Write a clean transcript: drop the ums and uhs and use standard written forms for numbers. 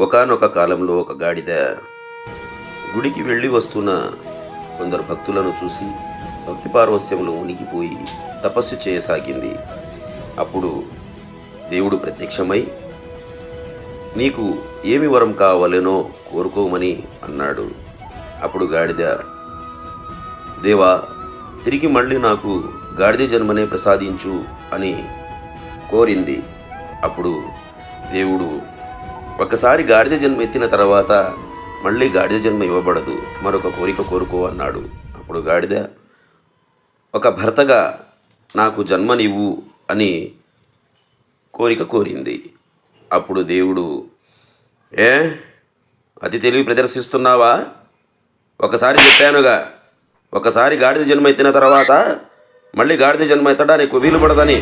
ఒకానొక కాలంలో ఒక గాడిద గుడికి వెళ్ళి వస్తున్న కొందరు భక్తులను చూసి భక్తి పారవస్యంలో ఉనికిపోయి తపస్సు చేయసాగింది. అప్పుడు దేవుడు ప్రత్యక్షమై, నీకు ఏమి వరం కావాలనో కోరుకోమని అన్నాడు. అప్పుడు గాడిద, దేవా, తిరిగి మళ్ళీ నాకు గాడిద జన్మనే ప్రసాదించు అని కోరింది. అప్పుడు దేవుడు, ఒకసారి గాడిద జన్మ ఎత్తిన తర్వాత మళ్ళీ గాడిద జన్మ ఇవ్వబడదు, మరొక కోరిక కోరుకో అన్నాడు. అప్పుడు గాడిద, ఒక భర్తగా నాకు జన్మనివ్వు అని కోరిక కోరింది. అప్పుడు దేవుడు, ఏ అతి తెలివి ప్రదర్శిస్తున్నావా? ఒకసారి చెప్పానుగా, ఒకసారి గాడిద జన్మ ఎత్తిన తర్వాత మళ్ళీ గాడిద జన్మ ఎత్తడానికి వీలు పడదని.